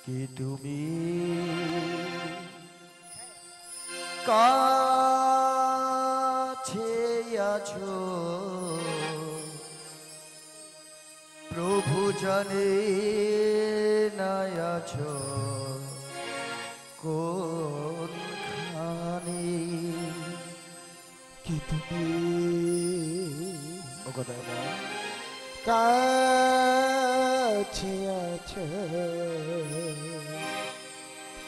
কি তুমি কাছে আছো প্রভু জানে না আছো কোনখানে কি তুমি কাছে আছো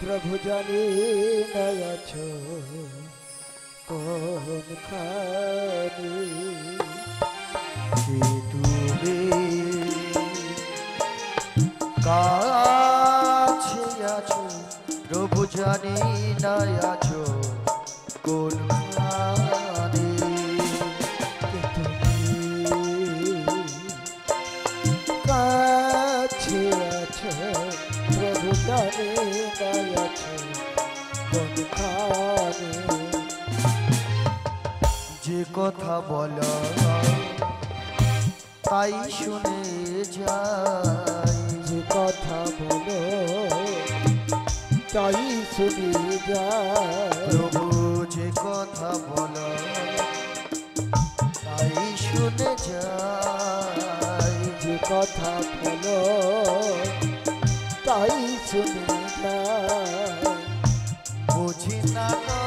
প্রভু জানে না আছো কোনখানে কি তুমি কাছে আছো প্রভু জানি না আছো কোনখানে কাছে আছো প্রভু জানে না আছো কোনখানে যে কথা বলো তাই শুনে যাই যে কথা বলো তাই শুনে যায় প্রভু যে কথা বলো তাই শুনে যাই যে কথা বলো তাই শুনে যায় বুঝি না তো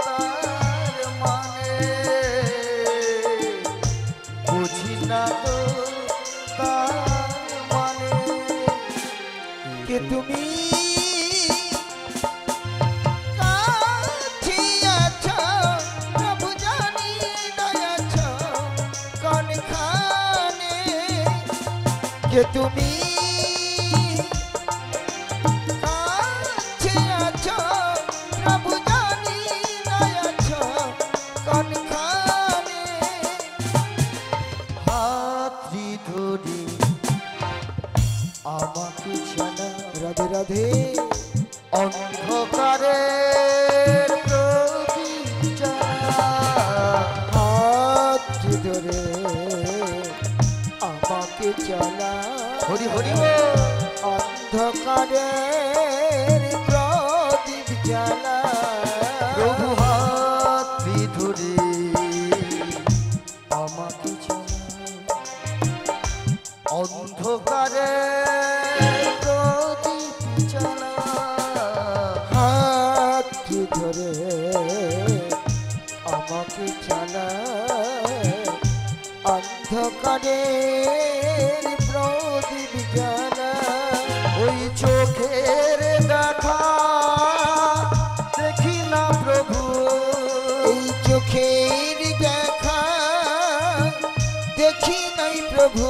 তার মানে বুঝি না তো তার মানে কে তুমি কাছে আছো প্রভু জানি না আছো কোনখানে কে তুমি কাছে আছো প্রভু জানি না আছো কোনখানে হাতটি ধরে আমাকে জানা রাধে রাধে অন্ধকারের প্রদীপ জ্বালা হাত ধরে আমাকে চলা হরি হরি অন্ধকারের প্রদীপ জ্বালা প্রভু হাতটি ধরে আমাকে জানা অন্ধকারের প্রদীপ জ্বালা হাত ধরে আমাকে চলা অন্ধকারের প্রদীপ জ্বালা ওই চোখের দেখা দেখি না প্রভু এই চোখের দেখা দেখি নাই প্রভু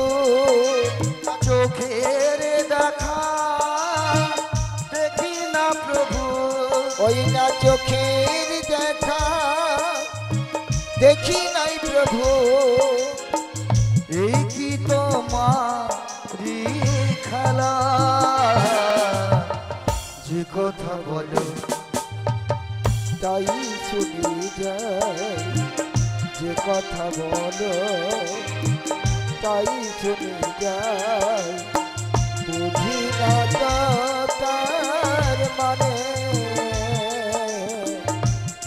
চোখের দেখা দেখি না প্রভু ওই না চোখের দেখা দেখি নাই প্রভু এই কি তোমারি খেলা যে কথা বলো তাই শুনে যায় যে কথা বলো তাই শুনে যায় বুঝি না তো তার মানে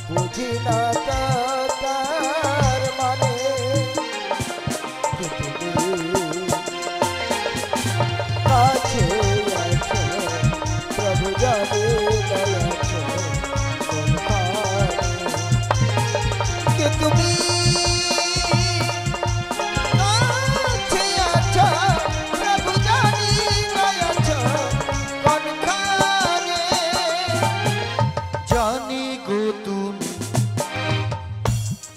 বুঝি না তো তার মানে কাছে আছো প্রভু জানে না আছো কোনখানে কে তুমি কাছে আছো প্রভু জানে না আছো কোনখানে জানি গো তুমি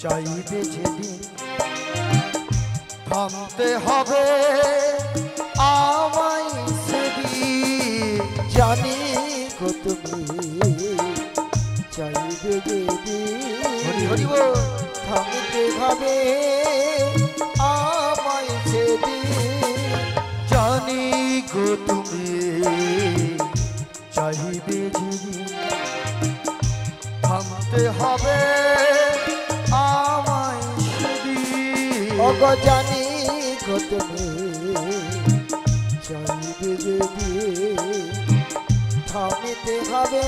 চাইবে যেদিন থামতে হবে আমায় সেদিন জানি গো তুমি চাইবে হরি যদি হরি বল। থামতে হবে আমায় সেদিন জানি গো তুমি চাইবে যেদিন থামতে হবে আমায় সেদিন অগ জানি গো তুমি চাইবে যদি থামিতে হবে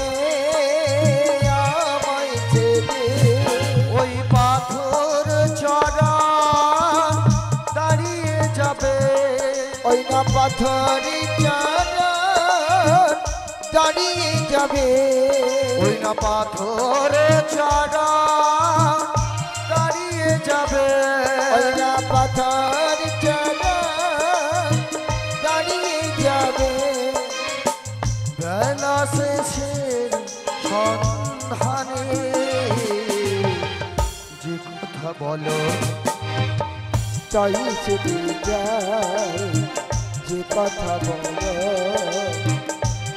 আমায় ছেড়ে। ওই পাথর চড়া দাঁড়িয়ে যাবে, ওই না পাথরে চারা দাঁড়িয়ে যাবে। ওই না পাথর চড়া দাঁড়িয়ে যাবে, ওই না পাথর চারা দাঁড়িয়ে যাবে। বেলা শেষের সন্ধানে যে কথা বলো তাই চলে যায়, যে কথা বলো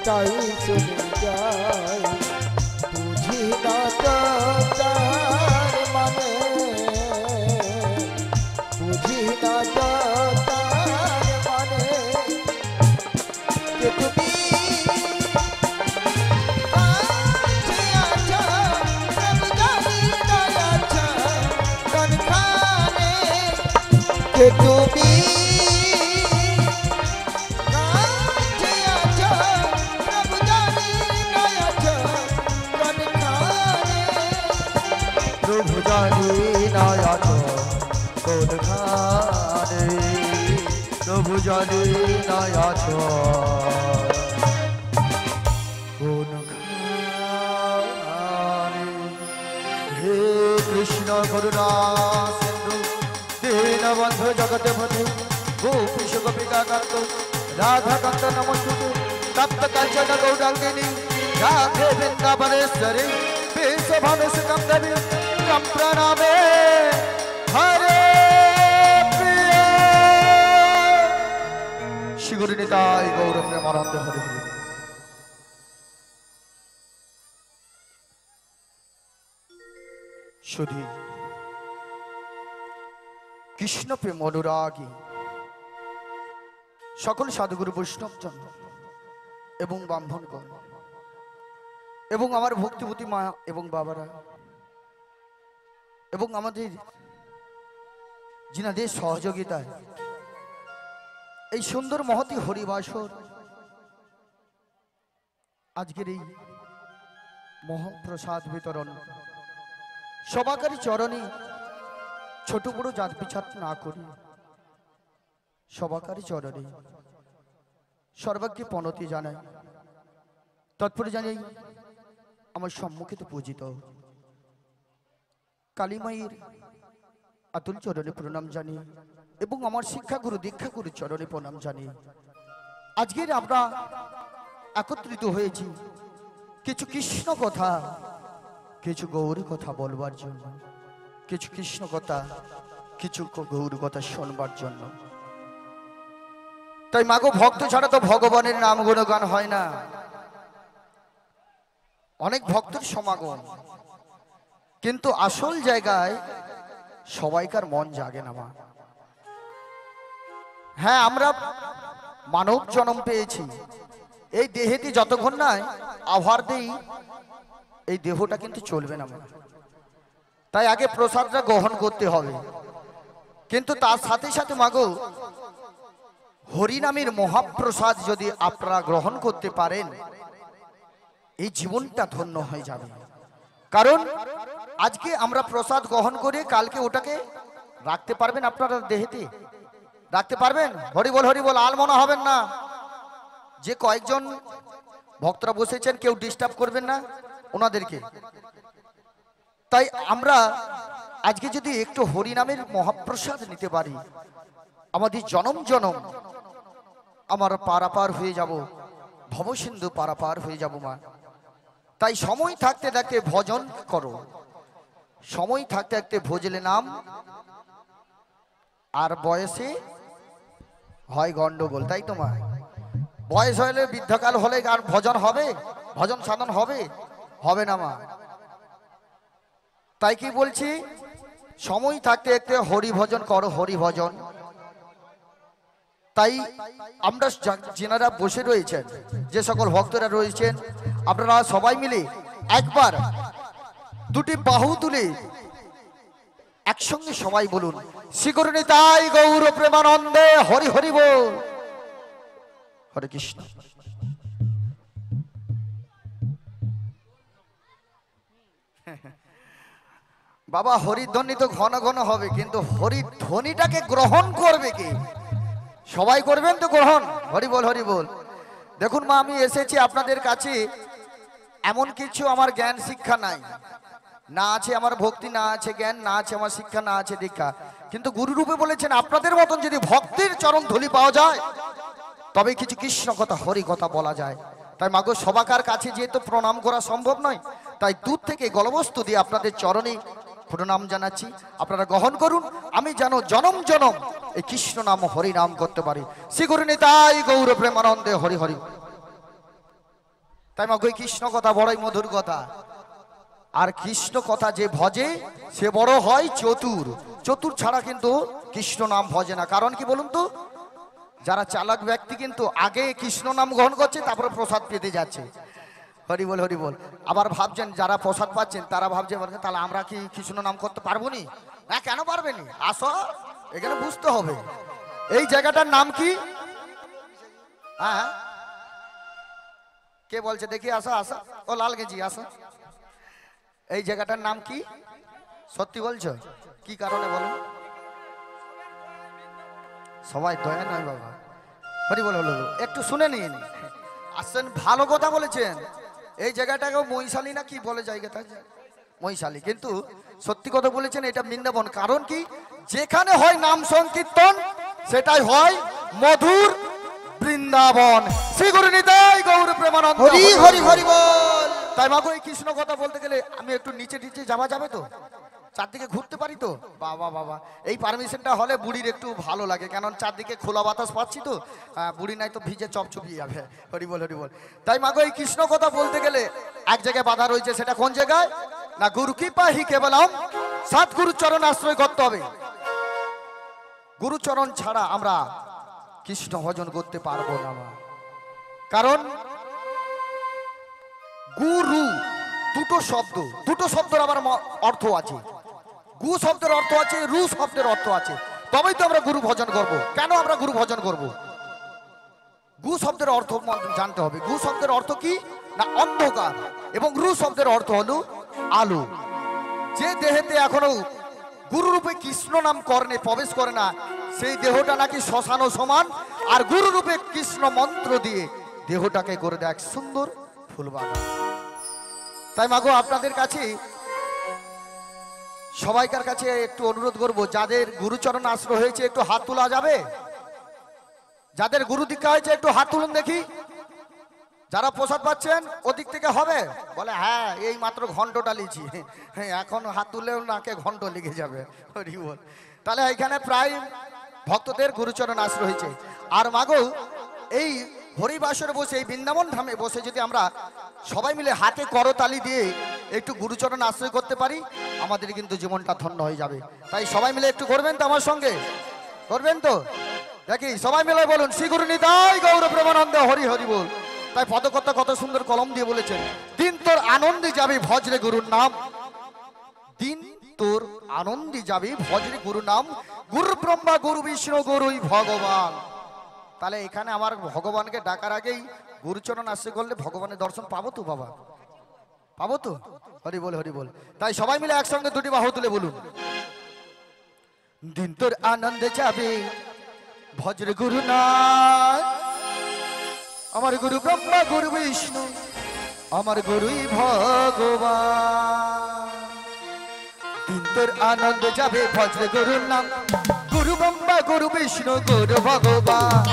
তাই চলে যায়। বুঝি না তো তার মানে, বুঝি না তো তার মানে। যে তুমি কাছে আছো, সব জানি না আছো কোনখানে। যে তুমি কাছে আছো, সব জানি না আছো কোনখানে। প্রভু জানি না আছো কোনখানে, প্রভু জানি না আছো কোনখানে। হে কৃষ্ণ করুণা সিন্ধু দীনবন্ধু জগৎপথে গোপীশ গোপিকা কান্ত রাধাকান্ত নমস্তুতে তপ্ত কাঞ্চন গৌরাঙ্গিনী রাধে বৃন্দাবনেশ্বরী বিশ্বভানুসুতং দেবী ত্বং প্রণামে হরে প্রিয়। শ্রী গুরু নিতাই গৌর প্রেমানন্দে হরে হরে। শুধু কৃষ্ণ প্রেম অনুরাগী সকল সাধুগুরু বৈষ্ণবজন এবং ব্রাহ্মণগণ এবং আমার ভক্তিবতী মা এবং বাবারা এবং আমাদের যিনাদের সহযোগিতায় এই সুন্দর মহতী হরিবাসর আজকের এই মহাপ্রসাদ বিতরণ সবাকারী চরণে ছোট বড় জাত বিচার না করি সবাকারী চরণে সর্বাগ্যে প্রণতি জানাই। তৎপরে জানাই আমার সম্মুখে পূজিত কালীমায়ের আতুল চরণে প্রণাম জানি এবং আমার শিক্ষাগুরু দীক্ষাগুরু চরণে প্রণাম জানি। আজকের আমরা একত্রিত হয়েছি কিছু কৃষ্ণ কথা, কিছু গৌর কথা বলবার জন্য, কিছু কৃষ্ণ কথা, কিছু গৌর কথা শোনবার জন্য। তাই মাগো ভক্ত ছাড়া তো ভগবানের নাম গুণগান হয় না। অনেক ভক্তের সমাগম, কিন্তু আসল জায়গায় সবাইকার মন জাগে না মা। হ্যাঁ, আমরা মানব জন্ম পেয়েছি, এই দেহেতে যতক্ষণ নয় আভার দেই এই দেহটা কিন্তু চলবে না মা। তাই আগে প্রসাদটা গ্রহণ করতে হবে, কিন্তু তার সাথে সাথে মাগো হরিনামের মহাপ্রসাদ যদি আপনারা গ্রহণ করতে পারেন এই জীবনটা ধন্য হয়ে যাবে। কারণ আজকে আমরা প্রসাদ গ্রহণ করে কালকে ওটাকে রাখতে পারবেন, আপনারা দেহেতে রাখতে পারবেন। হরি বল আল মনে হবেন না। যে কয়েকজন ভক্তরা বসেছেন কেউ ডিস্টার্ব করবেন না ওনাদেরকে। তাই আমরা আজকে যদি একটু হরিনামের মহাপ্রসাদ নিতে পারি আমাদের জনম জনম আমার পারাপার হয়ে যাব, ভবসিন্ধু পারাপার হয়ে যাব মা। তাই সময় থাকতে থাকতে ভজন করো, সময় থাকতে থাকতে ভজলে নাম, আর বয়সে হয় গন্ডগোল। তাই তো মা, বয়স হলে বৃদ্ধকাল হলে আর ভজন হবে, ভজন সাধন হবে? হবে না মা। তাই কি বলছি, সময় থাকতে থাকতে হরি ভজন করো, হরি ভজন। তাই আমরা যেনারা বসে রয়েছেন, যে সকল ভক্তরা রয়েছেন, আপনারা সবাই মিলে একবার দুটি বাহু তুলে একসঙ্গে সবাই বলুন, শ্রী গুরু নিতাই গৌর প্রেমানন্দে হরি হরি বল। হরে কৃষ্ণ। বাবা হরিধ্বনি তো ঘন ঘন হবে, কিন্তু হরিধ্বনিটাকে গ্রহণ করবে কি? সবাই করবেন তো গ্রহণ? হরি বল, হরি বল। দেখুন মা, আমি এসেছি আপনাদের কাছে, এমন কিছু আমার জ্ঞান শিক্ষা নাই, না আছে আমার ভক্তি, না আছে জ্ঞান, না আছে আমার শিক্ষা, না আছে দীক্ষা, কিন্তু গুরুরূপে বলেছেন আপনাদের মতন যদি ভক্তের চরণ ধুলি পাওয়া যায় তবে কিছু কৃষ্ণ কথা, হরি কথা বলা যায়। তাই মাগো, সবাকার কাছে যেহেতু প্রণাম করা সম্ভব নয়, তাই দূর থেকে গলবস্তু দিয়ে আপনাদের চরণে প্রণাম জানাচ্ছি। আপনারা গ্রহণ করুন, আমি যেন জনম জনম এই কৃষ্ণ নাম হরি নাম করতে পারি। শ্রী গুরু নিতাই গৌর প্রেমানন্দে হরি হরি। তাই মাগো, এই কৃষ্ণ কথা বড়ই মধুর কথা, আর কৃষ্ণ কথা যে ভজে সে বড় হয় চতুর। চতুর ছাড়া কিন্তু কৃষ্ণ নাম ভজে না। কারণ কি বলুন তো? যারা চালাক ব্যক্তি কিন্তু আগে কৃষ্ণ নাম গ্রহণ করছে, তারপরে প্রসাদ পেতে যাচ্ছে। হরি বল, হরি বল। আবার ভাবছেন যারা প্রসাদ পাচ্ছেন তারা ভাবছে তাহলে আমরা কি কৃষ্ণ নাম করতে পারবো নি? না, কেন পারবেনি? আসো, এখানে বুঝতে হবে। এই জায়গাটার নাম কি? হ্যাঁ, কে বলছে দেখি? আসো আসো, ও লাল গেজি আসো। এই জায়গাটার নাম কি? সত্যি বলছো? কি কারণে বলুন? সবাই দয়া নয় বাবা। হরি বল, হলো একটু শুনে নিন। আসছেন, ভালো কথা বলেছেন। এই জায়গাটাকে মহিষালী না কি বলে জায়গাটা? মহিষালী, কিন্তু সত্যি কথা বলেছেন, এটা বৃন্দাবন। কারণ কি? যেখানে হয় নাম সংকীর্তন সেটাই হয় মধুর বৃন্দাবন। শ্রী গুরু নিতাই গৌর প্রেমানন্দ হরি হরি হরি বল। তাই মাগো, এই কৃষ্ণ কথা বলতে গেলে আমি একটু নিচে নিচে যাওয়া যাবে তো? চারদিকে ঘুরতে পারি তো? বাবা বাবা, এই পারমিশনটা হলে বুড়ির একটু ভালো লাগে, কারণ চারদিকে খোলা বাতাস পাচ্ছি তো। বুড়ি নাই তো ভিজে চপচপিয়ে যাবে। হরি বল, হরি বল। তাই মাগো, এই কৃষ্ণ কথা বলতে গেলে এক জায়গায় বাধা রয়েছে। সেটা কোন জায়গায়? না, গুরু কৃপা হি কেবলম, সৎগুরু চরণ আশ্রয় করতে হবে। গুরুচরণ ছাড়া আমরা কৃষ্ণ ভজন করতে পারবো না। কারণ গুরু দুটো শব্দ, দুটো শব্দের আবার অর্থ আছে। গু শব্দের অর্থ আছে, রু শব্দের অর্থ আছে। তবেই তো আমরা গুরু ভজন করব। কেন আমরা গুরু ভজন করব? গু শব্দের অর্থ জানতে হবে। গু শব্দের অর্থ কি? না, অন্ধকার। এবং রু শব্দের অর্থ হলো আলো। যে দেহেতে এখনো গুরুরূপে কৃষ্ণ নাম কর্ণে প্রবেশ করে না, সেই দেহটা নাকি শ্মশানো সমান। আর গুরুরূপে কৃষ্ণ মন্ত্র দিয়ে দেহটাকে করে দেয় এক সুন্দর ফুলবাগান। তাই মাগো, আপনাদের কাছে সবাইকার কাছে একটু অনুরোধ করব, যাদের গুরুচরণ আশ্রয় হয়েছে একটু হাত তোলা যাবে? যাদের গুরু দীক্ষা হয়েছে একটু হাত তুলুন দেখি। যারা প্রসাদ পাচ্ছেন ওদিক থেকে হবে? বলে হ্যাঁ, এই মাত্র ঘন্টটা লিছি। হ্যাঁ, এখন হাত তুললেও নাকে ঘন্ট লেগে যাবে। হরি বল। তাহলে এখানে প্রায় ভক্তদের গুরুচরণ আশ্রয় হয়েছে। আর মাগো, এই হরিবাসরে বসে, এই বৃন্দাবন ধামে বসে যদি আমরা সবাই মিলে হাতে করতালি দিয়ে একটু গুরুচরণ আশ্রয় করতে পারি, আমাদের কিন্তু জীবনটা ধন্য হয়ে যাবে। তাই সবাই মিলে একটু করবেন তো আমার সঙ্গে? করবেন তো? দেখি সবাই মিলে বলুন, শ্রী গুরু নিতাই গৌর প্রেমানন্দ হরি হরি বল। তাই পদকর্তা কত সুন্দর কলম দিয়ে বলেছেন, দিন তোর আনন্দে যাবে ভজরে গুরুর নাম। দিন তোর আনন্দে যাবে ভজরে গুরু নাম। গুরু ব্রহ্মা গুরু বিষ্ণু গুরুই ভগবান। তাহলে এখানে আমার ভগবানকে ডাকার আগেই গুরুচরণ আশ্রয় করলে ভগবানের দর্শন পাবো তো বাবা? পাবো তো? হরি বল, হরি বল। তাই সবাই মিলে একসঙ্গে দুটি বাহু তুলে বলুন, দিন তোর আনন্দে যাবে ভজরে গুরু নাম। আমার গুরু ব্রহ্মা গুরু বিষ্ণু, আমার গুরুই ভগবান। দিন তোর আনন্দে যাবে ভজরে গুরুর নাম। গুরু ব্রহ্মা গুরু বিষ্ণু গুরু ভগবান।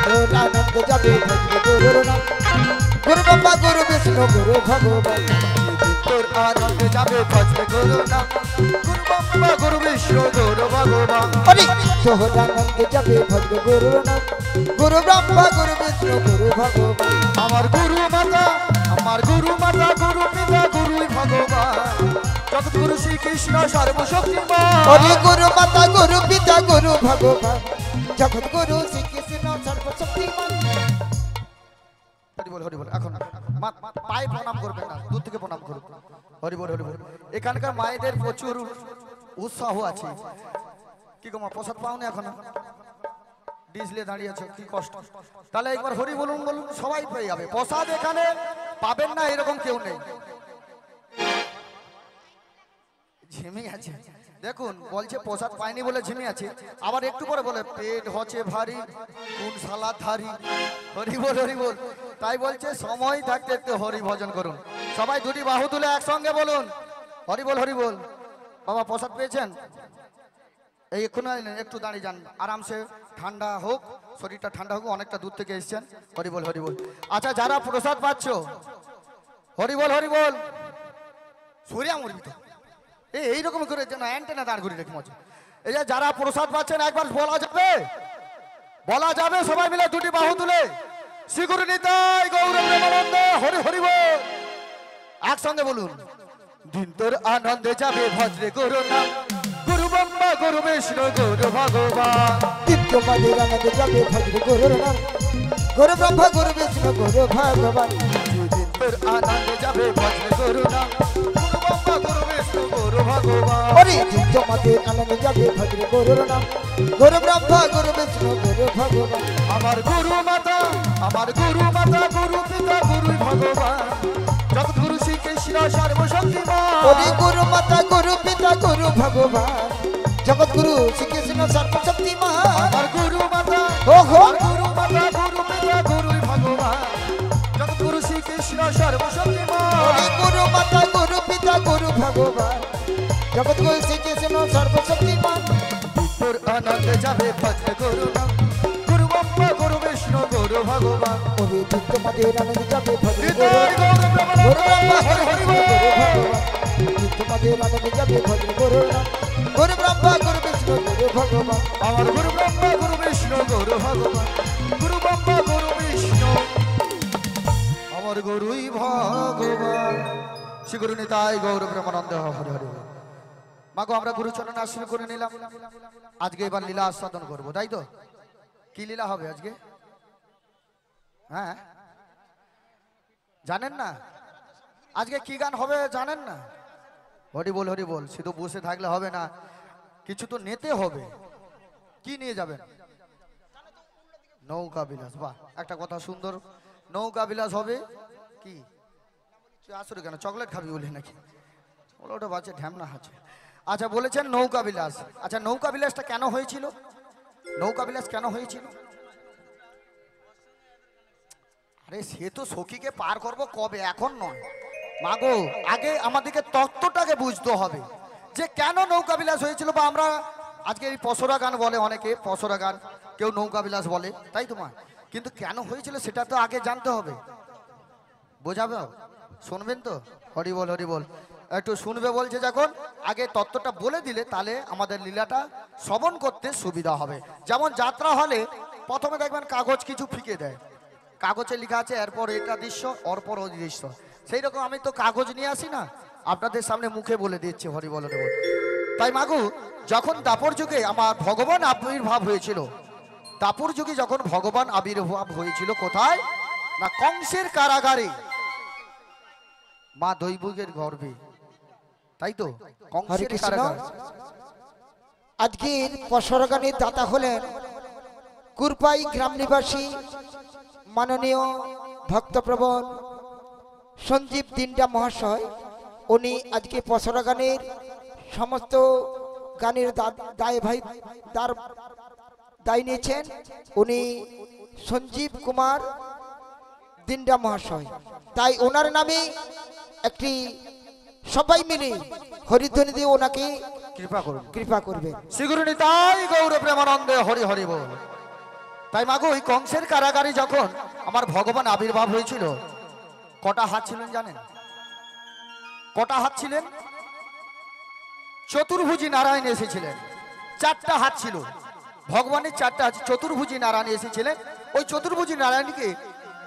তোর আনন্দ যাবে ভজরে গুরুর নাম। গুরু ব্রহ্মা গুরু বিষ্ণু গুরু ভগবান। তোর আনন্দে যাবে ভজরে গুরুর নাম। গুরু ব্রহ্মা গুরু বিষ্ণু গুরু ভগবান। হরি তোর আনন্দ যাবে ভজরে গুরুর নাম। গুরু ব্রহ্মা গুরু বিষ্ণু গুরু ভগবান। আমার গুরু মাতা, আমার গুরু মাতা, গুরু পিতা গুরুই ভগবান। জগৎগুরু শ্রীকৃষ্ণ সর্বশক্তিমান। হরি গুরু মাতা গুরু পিতা গুরু ভগবান। জগৎ গুরু শ্রীকৃষ্ণ সর্বশক্তিমান। হরি বল, হরি বল। এখন পায়ে প্রণাম করবেন না, দূর থেকে প্রণাম করুন। হরি বল, হরি বল। এখানকার মায়েদের প্রচুর উৎসাহ আছে। কি গো মা, প্রসাদ পাওনি এখনো? ডিজলে দাঁড়িয়ে আছো, কি কষ্ট। তাহলে একবার হরি বলুন, বলুন, সবাই পেয়ে যাবে প্রসাদ। এখানে পাবেন না এরকম কেউ নেই। ঝিমিয়ে আছে। দেখুন বলছে প্রসাদ পাইনি বলে ঝিমিয়ে আছে, আবার একটু পরে বলে পেট হচ্ছে ভারী কোন সালা থারি। হরি বল হরি বল। তাই বলছে সময় থাকতে একটু হরি ভজন করুন। সবাই দুটি বাহু তুলে একসঙ্গে বলুন হরি বল হরি বল। বাবা প্রসাদ পেয়েছেন? এই এক্ষুনি একটু দাঁড়িয়ে যান আরামসে, ঠান্ডা হোক, শরীরটা ঠান্ডা হোক, অনেকটা দূর থেকে এসছেন। হরি বল হরি বল। আচ্ছা যারা প্রসাদ পাচ্ছ হরি বল হরি বল। সরিয়া মরবি তো এইরকম করে যেন অ্যান্টেনা দাঁড় করি রেখে মজা। এই যে যারা প্রসাদ পাচ্ছেন একবার বলা যাবে, বলা যাবে সবাই মিলে দুটি বাহু তুলে শ্রীগুরু নিতাই গৌর প্রেমানন্দে হরি হরি বল। একসঙ্গে বলুন দিন তোর আনন্দে যাবে ভদ্রে গুরু নাম, গুরু ব্রহ্মা গুরু বিষ্ণু গুরু ভগবান। দিন তোমাদের আনন্দে যাবে ভদ্রে গুরুর নাম, গুরু ব্রহ্মা গুরু বিষ্ণু গুরু ভগবান। দিন তোর আনন্দে যাবে ভদ্রে গুরু নাম, গুরু ব্রহ্মা গুরু বিষ্ণু গুরু ভগবান। ওরে দিন তোমাদের আনন্দে যাবে ভদ্রে গুরুর নাম, গুরু ব্রহ্মা গুরু বিষ্ণু গুরু ভগবান। আমার গুরু মাতা গুরু পিতা গুরু ভগবান, জগৎগুরু শ্রীকৃষ্ণ সর্বশক্তিমান। ওরে গুরু মাতা গুরু পিতা গুরু ভগবান, জগৎগুরু শ্রীকৃষ্ণ সর্বশক্তিমান। আমার গুরু মাতা ওহো গুরু পিতা গুরু ভগবান, জগৎগুরু শ্রীকৃষ্ণ সর্বশক্তিমান। ওরে গুরু মাতা গুরু পিতা গুরু ভগবান, জগৎগুরু শ্রীকৃষ্ণ সর্বশক্তিমান। তোর আনন্দে যাবে ভদ্র গুরু নাম, গুরু ব্রহ্মা গুরু বিষ্ণু গুরু ভগবান। ওরে দিন তোমাদের আনন্দে যাবে ভদ্রে নিতাই গুরুর নাম, গৌর গুরু প্রেমানন্দে ব্রহ্মা হরি হরি গুরু বল। ভগবান। দিন তোমাদের আনন্দে যাবে ভদ্রে গুরুর নাম, গুরু ব্রহ্মা গুরু বিষ্ণু গুরু ভগবান। আমার গুরু ব্রহ্মা গুরু বিষ্ণু গুরু ভগবান, গুরু ব্রহ্মা গুরু বিষ্ণু আমার গুরুই ভগবান। শ্রী গুরু নিতাই গৌর প্রেমানন্দে হরি হরি বল। মাগো আমরা গুরুচরণে আশ্রয় করে নিলাম, আজকে এবার লীলা আস্বাদন করবো, তাই তো? কি লীলা হবে আজকে? হ্যাঁ জানেন না আজকে কি গান হবে জানেন না? হরি বল হরি বল। শুধু বসে থাকলে হবে না, কিছু তো নিতে হবে। কি নিয়ে যাবেন? নৌকা বিলাস। বাহ, একটা কথা সুন্দর, নৌকা বিলাস হবে। কি তুই আসলে কেন চকলেট খাবি বলে নাকি? ওটা বাচ্চা ঢ্যামনা আছে। আচ্ছা বলেছেন নৌকা বিলাস। আচ্ছা নৌকা বিলাসটা কেন হয়েছিল? নৌকা বিলাস কেন হয়েছিল? আরে সে তো সখীকে পার করব কবে, এখন নয় মাগো। আগে আমাদেরকে তত্ত্বটাকে বুঝতে হবে যে কেন নৌকা বিলাস হয়েছিল। বা আমরা আজকে এই পসরা গান বলে অনেকে, পসরা গান, কেউ নৌকা বিলাস বলে, তাই তো মা? কিন্তু কেন হয়েছিল সেটা তো আগে জানতে হবে। বোঝাবে? শুনবেন তো? হরি বল হরি বল। একটু শুনবে বলছে যখন, আগে তত্ত্বটা বলে দিলে তাহলে আমাদের লীলাটা শ্রবণ করতে সুবিধা হবে। যেমন যাত্রা হলে প্রথমে দেখবেন কাগজ কিছু ফিকে দেয়, কাগজে লেখা আছে এরপর এটা দৃশ্য অরপর ওই দৃশ্য। সেই রকম আমি তো কাগজ নিয়ে আসি না, আপনাদের সামনে মুখে বলে দিচ্ছি হরি বল হরি বল। তাই মাগু যখন দাপর যুগে আমার ভগবান আবির্ভাব হয়েছিল, দাপর যুগে যখন ভগবান আবির্ভাব হয়েছিল কোথায় না কংসের কারাগারে, মা দৈবুকের গর্ভে, তাই তো? হরে কংসের কৃষ্ণ। কারাগার। আজকের পসরগানের দাতা হলেন কুরপাই গ্রাম নিবাসী মাননীয় ভক্তপ্রবণ সঞ্জীব দিন্ডা মহাশয়। উনি আজকে পসরা গানের সমস্ত গানের দায় নিয়েছেন। উনি সঞ্জীব কুমার দিন্ডা মহাশয়। তাই ওনার নামে একটি সবাই মিলে হরিধ্বনি দিয়ে ওনাকে কৃপা করবে। শ্রীগুরু নিতাই গৌর প্রেমানন্দে হরি হরি বল। তাই মাগো ওই কংসের কারাগারে যখন আমার ভগবান আবির্ভাব হয়েছিল, কটা হাত ছিলেন জানেন? কটা হাত ছিলেন? চতুর্ভুজী নারায়ণ এসেছিলেন, চারটা হাত ছিল ভগবানের, চারটা হাত। চতুর্ভুজী নারায়ণ এসেছিলেন। ওই চতুর্ভুজী নারায়ণকে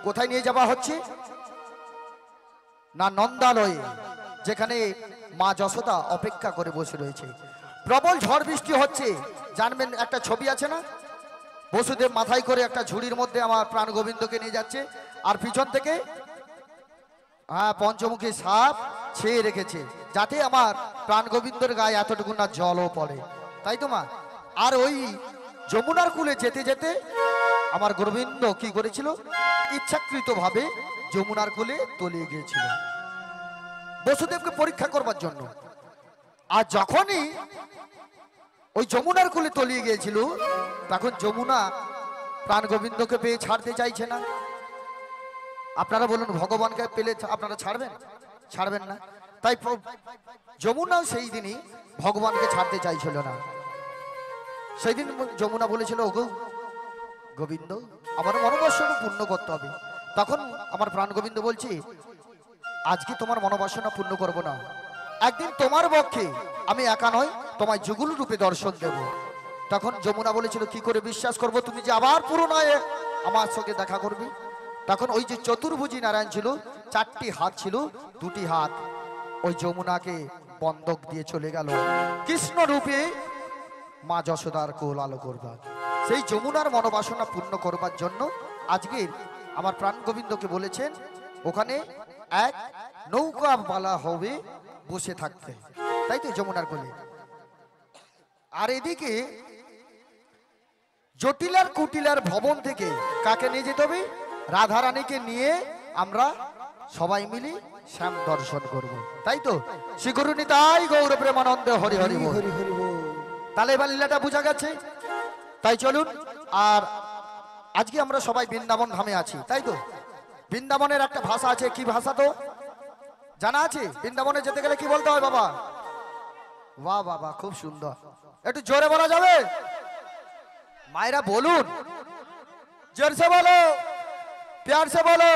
কোথায় নিয়ে যাওয়া হচ্ছে না নন্দালয়ে, যেখানে মা যশোদা অপেক্ষা করে বসে রয়েছে। প্রবল ঝড় বৃষ্টি হচ্ছে, জানবেন একটা ছবি আছে না, বসুদেব মাথায় করে একটা ঝুড়ির মধ্যে আমার প্রাণ গোবিন্দকে নিয়ে যাচ্ছে, আর পিছন থেকে পঞ্চমুখী সাপ ছেয়ে রেখেছে যাতে আমার প্রাণ গোবিন্দর গায়ে এতটুকু না জলও পড়ে, তাই তো মা? আর ওই যমুনার কূলে যেতে যেতে আমার গোবিন্দ কি করেছিল? ইচ্ছাকৃত ভাবে যমুনার কূলে তলিয়ে গিয়েছিল বসুদেবকে পরীক্ষা করবার জন্য। আর যখনই ওই যমুনার কোলে তলিয়ে গিয়েছিল, তখন যমুনা প্রাণ গোবিন্দকে পেয়ে ছাড়তে চাইছে না। আপনারা বলুন, ভগবানকে পেলে আপনারা ছাড়বেন? ছাড়বেন না। তাই যমুনাও সেই দিনই ভগবানকে ছাড়তে চাইছিল না। সেই দিন যমুনা বলেছিল, ওগো গোবিন্দ, আমার মনোবাসনা পূর্ণ করতে হবে। তখন আমার প্রাণ গোবিন্দ বলছি, আজকে তোমার মনোবাসনা পূর্ণ করব না, একদিন তোমার পক্ষে আমি একা নয়, তোমায় যুগল রূপে দর্শন দেব। তখন যমুনা বলেছিল, কি করে বিশ্বাস করব তুমি যে আবার পুরোনায় আমার সঙ্গে দেখা করবি? তখন ওই যে চতুর্ভুজী নারায়ণ ছিল, 4টি হাত ছিল, 2টি হাত ওই যমুনাকে বন্ধক দিয়ে চলে গেল কৃষ্ণ রূপে মা যশোদার কোল আলো করবার। সেই যমুনার মনোবাসনা পূর্ণ করবার জন্য আজকে আমার প্রাণ গোবিন্দকে বলেছেন, ওখানে এক নৌকা বালা হবে বসে থাকতে, তাই তো যমুনার কোলে। আর এদিকে জটিলার কুটিলার ভবন থেকে কাকে নিয়ে যেতে হবে? রাধারানীকে নিয়ে আমরা সবাই মিলে শ্যাম দর্শন করব, তাই তো? শ্রী গুরু নিতাই গৌর প্রেমানন্দ হরি হরি বল। হরি হরি বল। তাহলে এবার লীলাটা বোঝা গেছে। তাই চলুন, আর আজকে আমরা সবাই বৃন্দাবন ধামে আছি, তাই তো? বৃন্দাবনের একটা ভাষা আছে, কি ভাষা তো জানা আছে? বৃন্দাবনে যেতে গেলে কি বলতে হয় বাবা? বাহ বাবা, খুব সুন্দর। একটু জোরে বলা যাবে? মায়েরা বলুন, জোরসে বলো, प्यार से बोलो,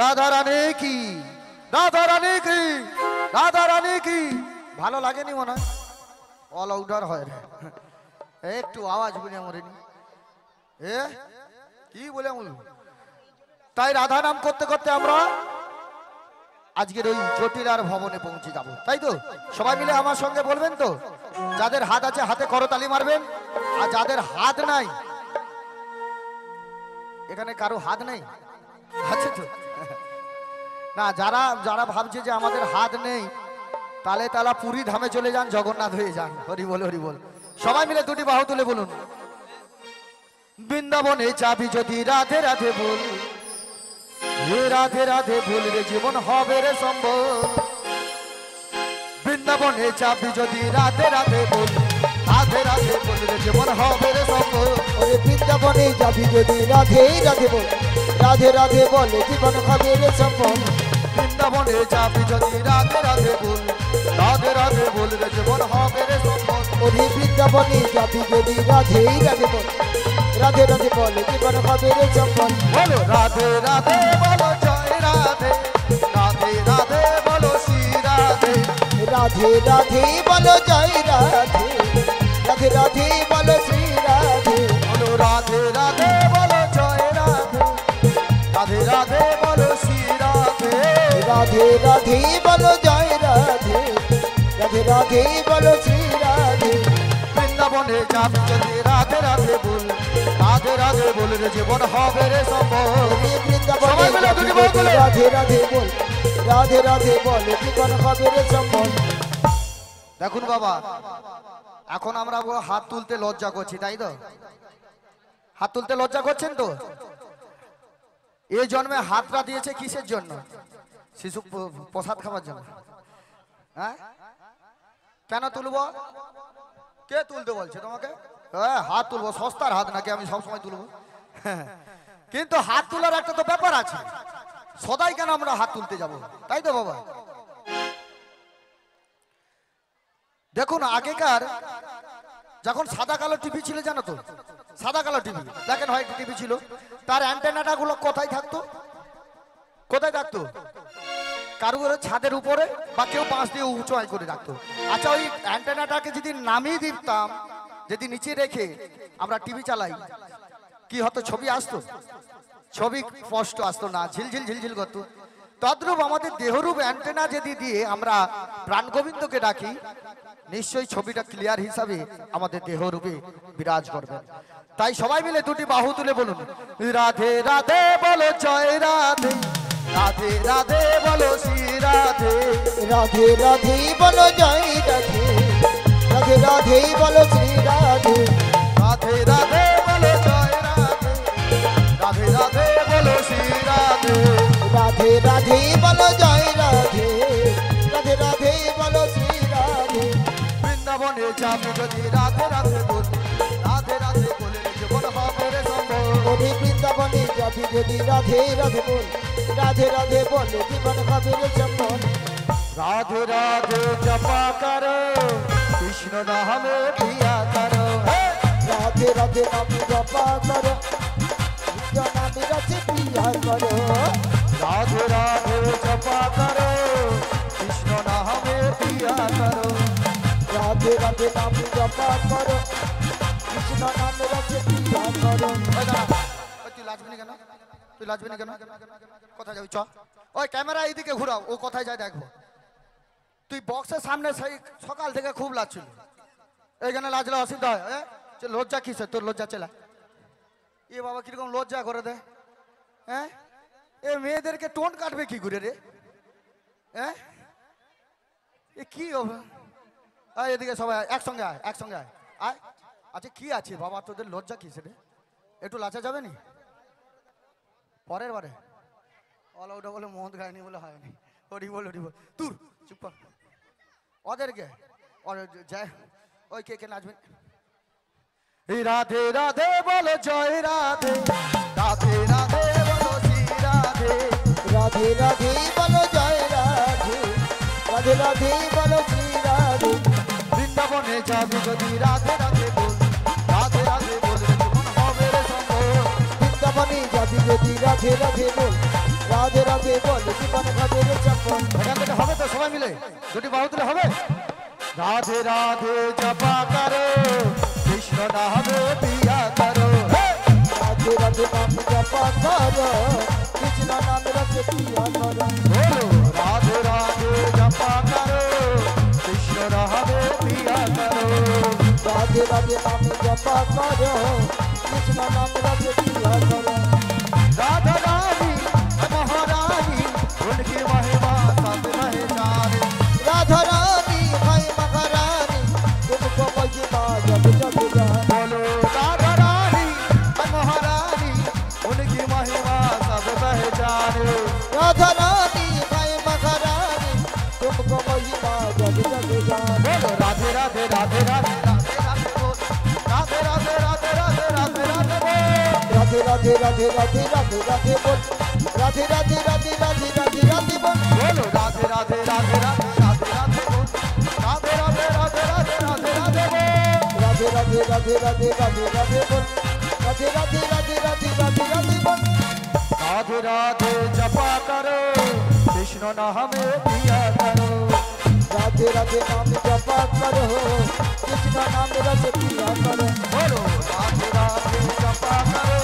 राधा रानी की, राधा रानी की, राधा रानी की। ভালো লাগেনি মনে হয়? অল আউটার হয় রে, একটু আওয়াজ বলে মরেনি এ কি বলে আমল। তাই রাধা নাম করতে করতে আমরা আজকের ওই জটিলার ভবনে পৌঁছে যাব, তাই তো? সবাই মিলে আমার সঙ্গে বলবেন তো? যাদের হাত আছে হাতে করতালি মারবেন, আর যাদের হাত নাই, এখানে কারো হাত নেই আছে তো? না, যারা যারা ভাবছে যে আমাদের হাত নেই, তাহলে তারা পুরী ধামে চলে যান, জগন্নাথ হয়ে যান। হরি বল, হরি বল। সবাই মিলে 2টি বাহু তুলে বলুন, বৃন্দাবনে যাবি যদি রাধে রাধে বল, হে রাধে রাধে বল রে জীবন হবে রে সম্ভব। বৃন্দাবনে যাবি যদি রাধে রাধে বল, রাধে রাধে বল রে জীবন হবে রে সম্ভব। ওরে বৃন্দাবনে যাবি যদি রাধে রাধে বল, রাধে রাধে বলে জীবন হবে রে সম্ভব। বৃন্দাবনে যাবি যদি রাধে রাধে বল, রাধে রাধে বল রে জীবন হবে রে সম্ভব। ওরে বৃন্দাবনে যাবি যদি রাধে রাধে বল, রাধে রাধে বলে জীবন হবে রে সম্ভব। বলো রাধে রাধে বলো জয় রাধে, রাধে রাধে বলো শ্রী রাধে, রাধে রাধে বলো জয় রাধে, রাধে রাধে বলো শ্রী রাধে। বলো রাধে রাধে বলো জয় রাধে, রাধে রাধে বলো শ্রী রাধে, রাধে রাধে বলো জয় রাধে, রাধে রাধে বলো শ্রী রাধে। বৃন্দাবনে যাবি যদি রাধে রাধে বল, রাধে রাধে বল রে জীবন হবে রে সম্ভব। ওরে বৃন্দাবনে যাবি যদি রাধে রাধে বল, রাধে রাধে বলে জীবন হবে রে সম্ভব। দেখুন বাবা, এখন আমরা হাত তুলতে লজ্জা করছি, তাই তো? হাত তুলতে লজ্জা করছেন তো? এই জন্মে হাতটা দিয়েছে কিসের জন্য? শিশু প্রসাদ খাওয়ার জন্য। হ্যাঁ, কেন তুলবো? কে তুলতে বলছে তোমাকে? হাত তুলবো, সস্তার হাত নাকি আমি সবসময় তুলবো? কিন্তু হাত তোলার একটা তো ব্যাপার আছে, সদাই কেন আমরা হাত তুলতে যাব, তাই তো বাবা? দেখুন, আগেকার যখন সাদা কালো টিভি ছিল, জানো তো? সাদা কালো টিভি, দেখেন হয় টিভি ছিল, তার অ্যান্টেনাটা গুলো কোথায় থাকতো? কোথায় থাকতো? কারুর ছাদের উপরে, বা কেউ বাঁশ দিয়ে উঁচু করে রাখতো। আচ্ছা, ওই অ্যান্টেনাটাকে যদি নামিয়ে দিতাম, যদি নিচে রেখে আমরা টিভি চালাই, কি হতো? ছবি আসতো? ছবি স্পষ্ট আসতো না, ঝিলঝিল ঝিলঝিল করতো। তদ্রূপ আমাদের দেহরূপ অ্যান্টেনা যদি দিয়ে আমরা প্রাণ গোবিন্দকে ডাকি, নিশ্চয়ই ছবিটা ক্লিয়ার হিসাবে আমাদের দেহরূপে বিরাজ করবেন। তাই সবাই মিলে 2টি বাহু তুলে বলুন, রাধে রাধে বলো জয় রাধে, রাধে রাধে বলো শ্রী রাধে, রাধে রাধে বলো জয় রাধে, রাধে রাধে বলো শ্রী রাধে, রাধে রাধে বলো জয় রাধে, রাধে রাধে বলো শ্রী রাধে, রাধে রাধে বলো জয় রাধে, রাধে রাধে বলো শ্রী রাধে। যাবি যদি রাধে রাধে বল রাধে রাধে বলে জীবন হবে রে সম্বল ওরে বৃন্দাবনে যাবি যদি রাধে রাধে বল রাধে রাধে বল জীবন হবে রে সম্বল রাধে রাধে জপা করো কৃষ্ণ নামে প্রিয়া করো রাধে রাধে নাম জপা করো কৃষ্ণ নামে রাধে প্রিয়া করো রাধে রাধে জপা করো কৃষ্ণ নামে প্রিয়া করো রাধে রাধে নাম জপা করো কৃষ্ণ নামে রাধে প্রিয়া করো তুই লাজবি না কেন তুই লাজবি না কেন কোথায় যাবি চ ওই ক্যামেরা এইদিকে ঘুরাও ও কোথায় যায় দেখবো তুই বক্সের সামনে সেই সকাল থেকে খুব লাজছিল এইখানে লাজলে অসুবিধা হয় লজ্জা কিসে তোর লজ্জা চেলা এ বাবা কিরকম লজ্জা করে দে হ্যাঁ এ মেয়েদেরকে টোন কাটবে কি করে রে হ্যাঁ এ কি হবে আয় এদিকে সবাই একসঙ্গে আয় একসঙ্গে আয় আয় আচ্ছা কি আছে বাবা তোদের লজ্জা কিসে রে একটু লাচা যাবে নি পরের বারে ওলা ওটা বলে মদ খায়নি বলে হয়নি হরি বল তুর চুপ কর ওদেরকে যায় ওই কে নাচবেন রাধে রাধে বলো জয় রাধে রাধে রাধে বলো শ্রী রাধে রাধে রাধে বলো জয় রাধে রাধে রাধে বলো শ্রী রাধে বৃন্দাবনে যাবি যদি রাধে রাধে বল রাধে রাধে বলে জীবন হবে রে সম্বল বৃন্দাবনে যাবি যদি রাধে রাধে বল রাধে রাধে বল জীবন হবে রে সম্বল এখান থেকে হবে তো সবাই মিলে যদি বাহু তুলে হবে রাধে রাধে জপা করো কৃষ্ণ নামে প্রিয়া করো রাধে রাধে নাম জপা করো কৃষ্ণ নাম রাধে প্রিয়া করো বলো রাধে রাধে জপা করো কৃষ্ণ নামে প্রিয়া করো রাধে রাধে নাম জপা করো কৃষ্ণ নাম রাধে প্রিয়া করো राधा रानी महारानी उनकी महिमा सब पहचाने राधा रानी भाई महारानी तुमको महिमा जब जब जाने बोलो राधा रानी महारानी उनकी महिमा सब पहचाने राधा रानी भाई महारानी तुमको महिमा जब जब जाने बोलो राधे राधे राधे राधे राधे राधे बोल राधे राधे राधे राधे राधे राधे बोल राधे राधे राधे राधे राधे बोल राधे राधे राधे राधे राधे राधे बोल बोलो राधे राधे राधे राधे राधे राधे बोल राधे राधे राधे राधे राधे राधे बोल राधे राधे राधे राधे राधे राधे बोल राधे राधे राधे राधे राधे राधे बोल राधे राधे जपा करो कृष्ण नामे प्रिया करो राधे राधे नाम जपा करो कृष्ण नाम रस प्रिया करो बोलो राधे राधे जपा करो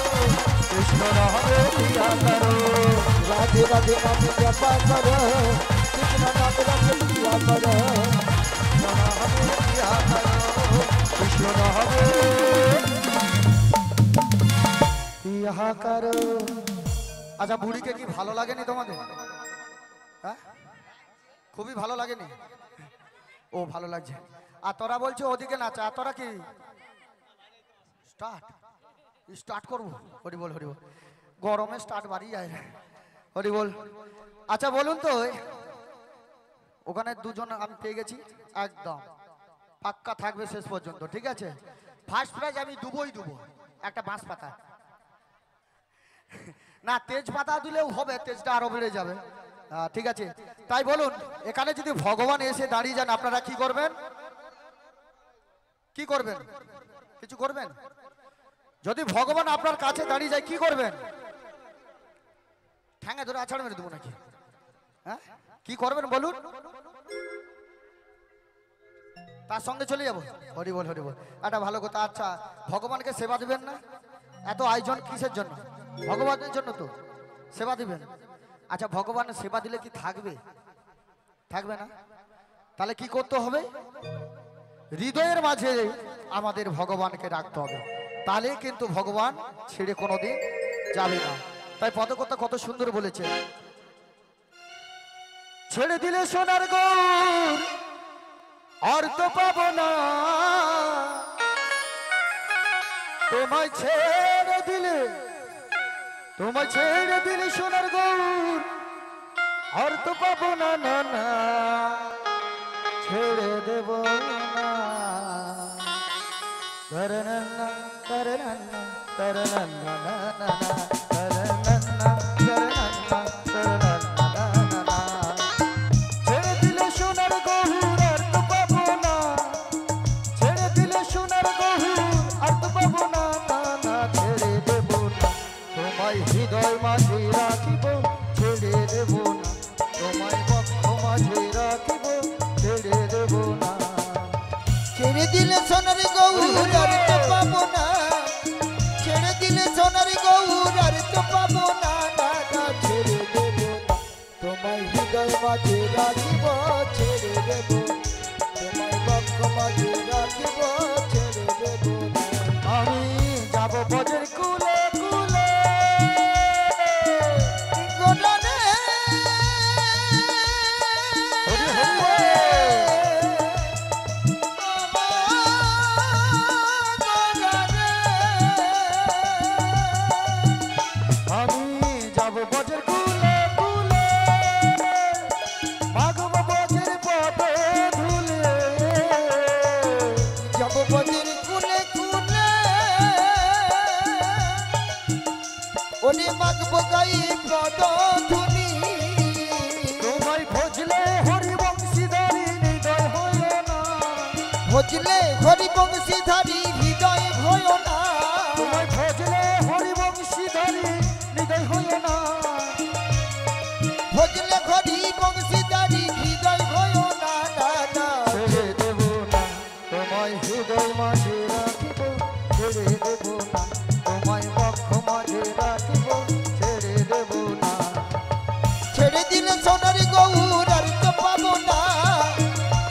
कृष्ण नामे प्रिया करो राधे राधे नाम जपा करो कृष्ण नाम रस प्रिया करो नामे प्रिया करो कृष्ण नामे प्रिया करो আচ্ছা বুড়িকে কি ভালো লাগেনি তোমাদের হ্যাঁ খুবই ভালো লাগেনি ও ভালো লাগছে আর তোরা বলছো ওদিকে নাচা আর তোরা কি স্টার্ট করবো হরি বল গরমে স্টার্ট বাড়ি যায় হরি বল আচ্ছা বলুন তো ওখানে দুজন আমি পেয়ে গেছি একদম পাক্কা থাকবে শেষ পর্যন্ত ঠিক আছে ফার্স্ট প্রাইজ আমি দুবোই একটা বাঁশ পাতা না তেজ পাতা দিলেও হবে তেজটা আরো বেড়ে যাবে ঠিক আছে তাই বলুন এখানে যদি ভগবান এসে দাঁড়িয়ে যান আপনারা কি করবেন কিছু করবেন যদি ভগবান আপনার কাছে দাঁড়িয়ে যায় কি করবেন ঠ্যাঙে ধরে আছাড় মেরে দেবো নাকি হ্যাঁ কি করবেন বলুন তার সঙ্গে চলে যাবো হরি বল একটা ভালো কথা আচ্ছা ভগবানকে সেবা দিবেন না এত আয়োজন কিসের জন্য ভগবানের জন্য তো সেবা দিবেন আচ্ছা ভগবানের সেবা দিলে কি থাকবে না তাহলে কি করতে হবে হৃদয়ের মাঝে আমাদের ভগবানকে রাখতে হবে তাহলে কিন্তু ভগবান ছেড়ে কোনোদিন যাবে না তাই পদকথা কত সুন্দর বলেছে ছেড়ে দিলে সোনার গৌর আর তো পাবো না তোমায় ছেড়ে দিলে সোনার গৌর আর তো পাবো না ছেড়ে দেব না তারানান্না, তারানান্না, তারানান্না, না, না, না, তারানান্না, তারানান্না, তারানান্না, না, না, না। ছেড়ে দিলে সোনার গহুর আর তো পাবো না, ছেড়ে দিলে সোনার গহুর আর তো পাবো না, না, না, ছেড়ে দেব না, তোমায় হৃদয় মাঝে রাখিব, ছেড়ে দেব না, তোমায় বক্ষ মাঝে রাখিব, ছেড়ে দেব না। ছেড়ে দিলে সোনার গৌর আর তো পাবো না, ছেড়ে দিলে সোনার গৌর আর তো পাবো না, না, না, ছেড়ে দেব না, তোমায় হৃদয় মাঝে রাখিব, ছেড়ে দেব না, তোমায় বক্ষ মাঝে রাখিব, ছেড়ে দেব না। আমি যাব বজের কুলে কুলে, গোডানে হরি হরি বল। আমি যাব বজের কুলে কুলে, মাগব বজের পদে ধুলে, যাব বদির কুলে কুলে, ওরে মাগব গাই পদ ধুনি, তোমায় ভজলে হরি বংশীধারী হৃদয় হয় না, ভজলে হরি বংশীধারী হৃদয় ভয় না, তোমায় ভজলে হরি বংশীধারী হৃদয় হয় না, ভজলে হরি বংশীধারী হৃদয় ভয় না, না, না, ছেড়ে দেব না, তোমায় হৃদয় মাঝে রাখিব, ছেড়ে দেব না, তোমায় বক্ষ মাঝে রাখিব, ছেড়ে দেব না। ছেড়ে দিলে সোনার গৌর আর তো পাবো না,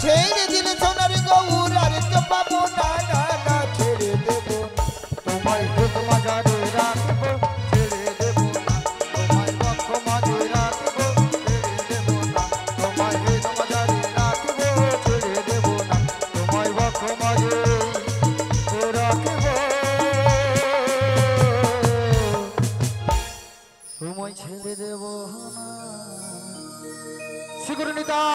ছেড়ে দিলে সোনার গৌর আর তো পাবো না, না, না, ছেড়ে দেব না, তোমায় হৃদয় মাঝে রাখিব, ছেড়ে দেব না, তোমায় বক্ষ মাঝে রাখিব, ছেড়ে দেব না, তোমায় হৃদয় মাঝে রাখিব, ছেড়ে দেব না, তোমায় বক্ষ মাঝে রাখিব, তোমায় ছেড়ে দেব না। শিগুরনিতা